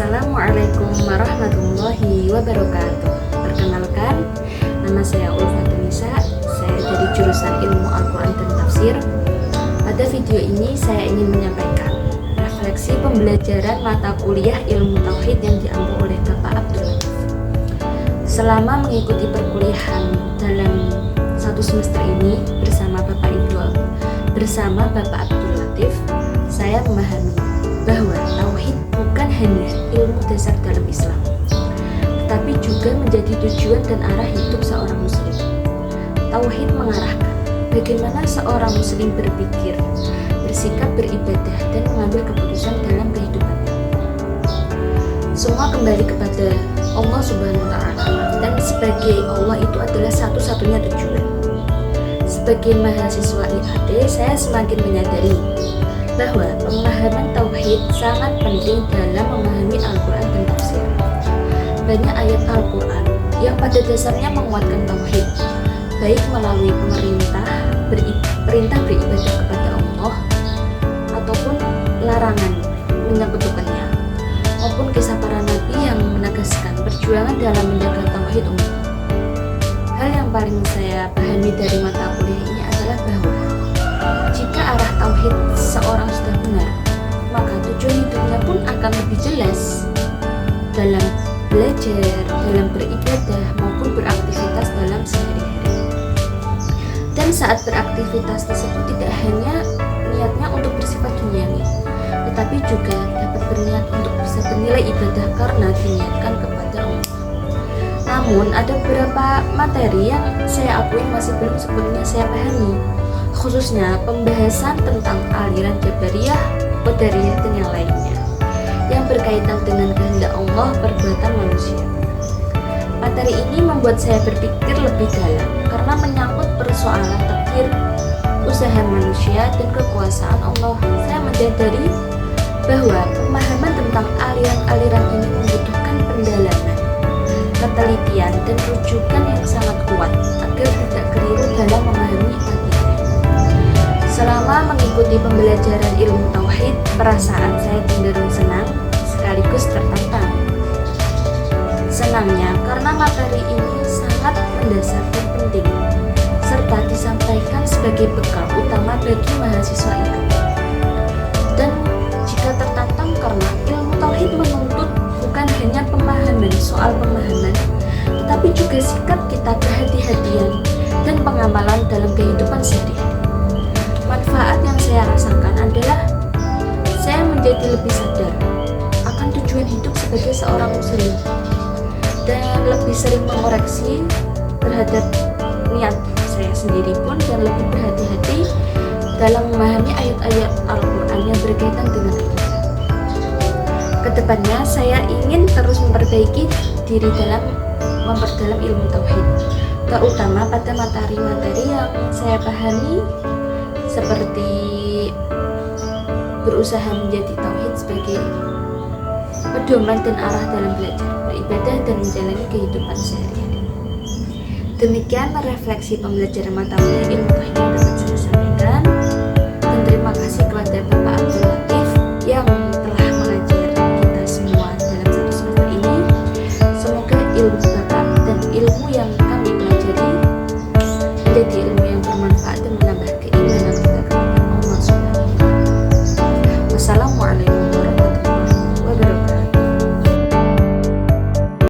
Assalamualaikum warahmatullahi wabarakatuh. Perkenalkan, nama saya Ulfatunisa. Saya dari jurusan Ilmu Al-Quran dan Tafsir. Pada video ini saya ingin menyampaikan refleksi pembelajaran mata kuliah Ilmu Tauhid yang diambil oleh Bapak Abdul Latif. Selama mengikuti perkuliahan dalam satu semester ini bersama Bapak Abdul Latif, saya memahami bahwa tauhid bukan hanya ilmu dasar dalam Islam, tetapi juga menjadi tujuan dan arah hidup seorang muslim. Tauhid mengarahkan bagaimana seorang muslim berpikir, bersikap, beribadah, dan mengambil keputusan dalam kehidupannya. Semua kembali kepada Allah Subhanahu wa Ta'ala, dan sebagai Allah itu adalah satu-satunya tujuan. Sebagai mahasiswa IAD, saya semakin menyadari bahwa pemahaman tauhid sangat penting dalam memahami Al-Quran dan tafsir. Banyak ayat Al-Quran yang pada dasarnya menguatkan tauhid, baik melalui perintah beribadah kepada Allah ataupun larangan menyekutukannya, maupun kisah para nabi yang menegaskan perjuangan dalam menjaga tauhid umat. Hal yang paling saya pahami dari mata kuliah ini adalah bahwa jika arah tauhid seorang sudah benar, maka tujuan hidupnya pun akan lebih jelas dalam belajar, dalam beribadah, maupun beraktivitas dalam sehari-hari. Dan saat beraktivitas tersebut tidak hanya niatnya untuk bersifat duniawi, tetapi juga dapat berniat untuk bisa bernilai ibadah karena diniatkan kepada Allah. Namun ada beberapa materi yang saya akui masih belum sepenuhnya saya pahami, khususnya pembahasan tentang aliran Jabariyah, Qadariyah, dan yang lainnya yang berkaitan dengan kehendak Allah perbuatan manusia. Materi ini membuat saya berpikir lebih dalam karena menyangkut persoalan takdir, usaha manusia, dan kekuasaan Allah. Saya menyadari bahwa pemahaman tentang aliran-aliran ini membutuhkan pendalaman, ketelitian, dan rujukan yang sangat kuat agar tidak keliru dalam memahami akidah. Selama mengikuti pembelajaran ilmu tauhid, perasaan saya cenderung senang sekaligus tertantang. Senangnya karena materi ini sangat mendasar dan penting, serta disampaikan sebagai bekal utama bagi mahasiswa IAD. Dan jika tertantang karena ilmu tauhid menuntut bukan hanya pemahaman soal pemahaman, tetapi juga sikap kita kehati-hatian dan pengamalan dalam kehidupan sehari-hari. Manfaat yang saya rasakan adalah saya menjadi lebih sadar akan tujuan hidup sebagai seorang muslim dan lebih sering mengoreksi terhadap niat saya sendiri pun, dan lebih berhati-hati dalam memahami ayat-ayat Al-Quran yang berkaitan dengan akidah. Kedepannya saya ingin terus memperbaiki diri dalam memperdalam ilmu tauhid, terutama pada materi-materi yang saya pahami, seperti berusaha menjadi tauhid sebagai pedoman dan arah dalam belajar, beribadah, dan menjalani kehidupan sehari-hari. Demikian refleksi pembelajaran mata kuliah ilmu tauhid yang dapat saya sampaikan, dan terima kasih kepada Bapak Abdul Latif yang